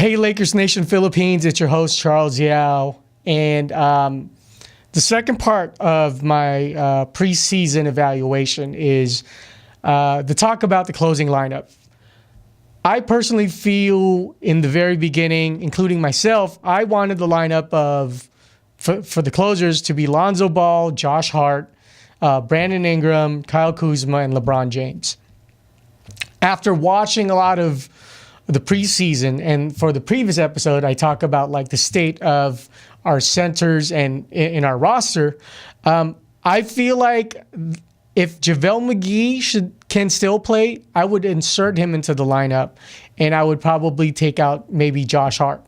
Hey, Lakers Nation Philippines, it's your host, Charles Yao. And the second part of my preseason evaluation is the talk about the closing lineup. I personally feel in the very beginning, including myself, I wanted the lineup for the closers to be Lonzo Ball, Josh Hart, Brandon Ingram, Kyle Kuzma, and LeBron James. After watching a lot of the preseason, and for the previous episode, I talk about like the state of our centers and in our roster. I feel like if JaVale McGee can still play, I would insert him into the lineup, and I would probably take out maybe Josh Hart.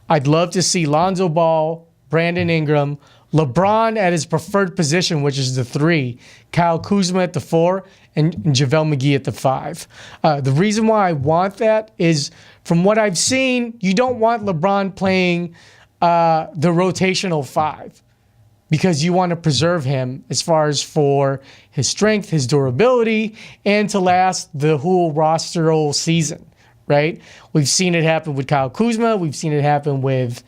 I'd love to see Lonzo Ball, Brandon Ingram, LeBron at his preferred position, which is the 3, Kyle Kuzma at the 4, and JaVale McGee at the 5. The reason why I want that is, from what I've seen, you don't want LeBron playing the rotational 5 because you want to preserve him as far as for his strength, his durability, and to last the whole roster all season, right? We've seen it happen with Kyle Kuzma. We've seen it happen with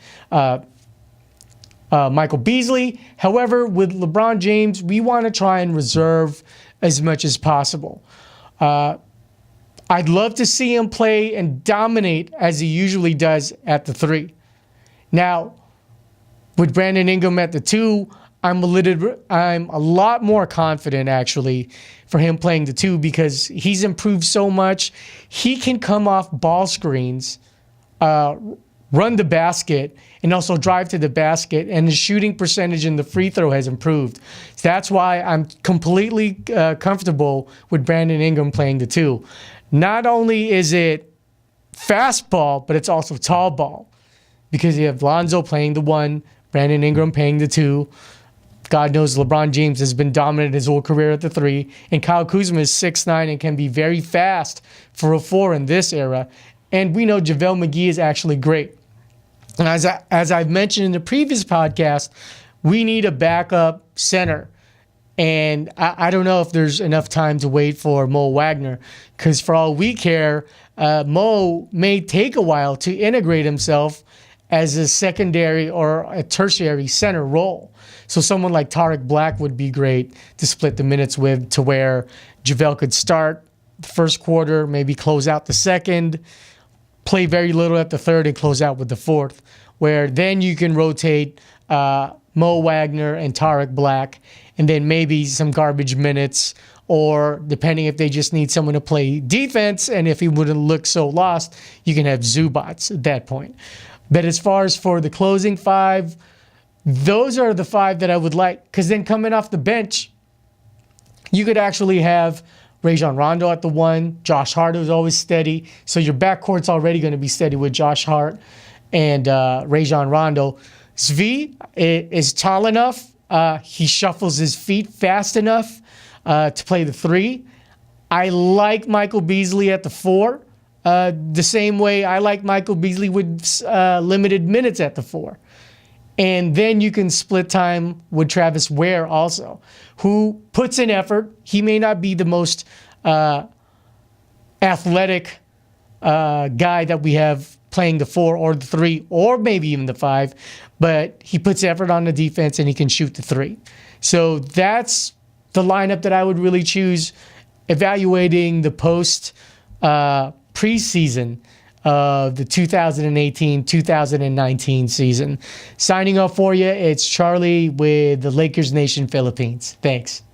Michael Beasley. However, with LeBron James, we want to try and reserve as much as possible. I'd love to see him play and dominate as he usually does at the 3. Now, with Brandon Ingram at the 2, I'm a lot more confident actually for him playing the 2 because he's improved so much. He can come off ball screens, run the basket, and also drive to the basket, and his shooting percentage in the free throw has improved. That's why I'm completely comfortable with Brandon Ingram playing the 2. Not only is it fast ball, but it's also tall ball because you have Lonzo playing the 1, Brandon Ingram playing the 2. God knows LeBron James has been dominant his whole career at the 3, and Kyle Kuzma is 6'9" and can be very fast for a 4 in this era. And we know JaVale McGee is actually great. And as I've mentioned in the previous podcast, we need a backup center. And I don't know if there's enough time to wait for Mo Wagner, because for all we care, Mo may take a while to integrate himself as a secondary or a tertiary center role. So someone like Tariq Black would be great to split the minutes with, to where JaVale could start the first quarter, maybe close out the second, play very little at the 3rd, and close out with the 4th, where then you can rotate Mo Wagner and Tariq Black, and then maybe some garbage minutes, or depending if they just need someone to play defense, and if he wouldn't look so lost, you can have Zubats at that point. But as far as for the closing 5, those are the 5 that I would like, because then coming off the bench, you could actually have Rajon Rondo at the 1, Josh Hart, who's always steady. So your backcourt's already going to be steady with Josh Hart and Rajon Rondo. Svi is tall enough. He shuffles his feet fast enough to play the 3. I like Michael Beasley at the 4. The same way I like Michael Beasley with limited minutes at the 4. And then you can split time with Travis Ware also, who puts in effort. He may not be the most athletic guy that we have playing the 4 or the 3 or maybe even the 5, but he puts effort on the defense and he can shoot the 3. So that's the lineup that I would really choose evaluating the post preseason of the 2018-2019 season. Signing off for you, it's Charlie with the Lakers Nation Philippines. Thanks.